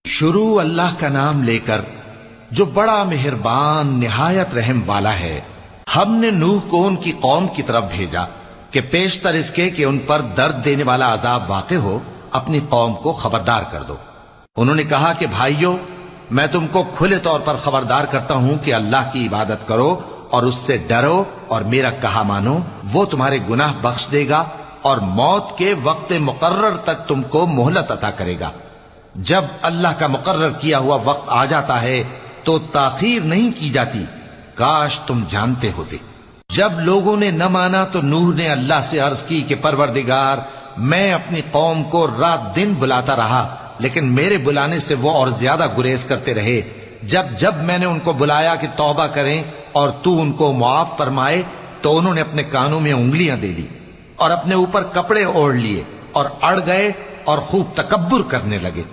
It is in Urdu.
شروع اللہ کا نام لے کر جو بڑا مہربان نہایت رحم والا ہے۔ ہم نے نوح کو ان کی قوم کی طرف بھیجا کہ پیشتر اس کے کہ ان پر درد دینے والا عذاب واقع ہو اپنی قوم کو خبردار کر دو۔ انہوں نے کہا کہ بھائیو، میں تم کو کھلے طور پر خبردار کرتا ہوں کہ اللہ کی عبادت کرو اور اس سے ڈرو اور میرا کہا مانو، وہ تمہارے گناہ بخش دے گا اور موت کے وقت مقرر تک تم کو مہلت عطا کرے گا۔ جب اللہ کا مقرر کیا ہوا وقت آ جاتا ہے تو تاخیر نہیں کی جاتی، کاش تم جانتے ہوتے۔ جب لوگوں نے نہ مانا تو نوح نے اللہ سے عرض کی کہ پروردگار، میں اپنی قوم کو رات دن بلاتا رہا لیکن میرے بلانے سے وہ اور زیادہ گریز کرتے رہے۔ جب میں نے ان کو بلایا کہ توبہ کریں اور تو ان کو معاف فرمائے تو انہوں نے اپنے کانوں میں انگلیاں دے لی اور اپنے اوپر کپڑے اوڑھ لیے اور اڑ گئے اور خوب تکبر کرنے لگے۔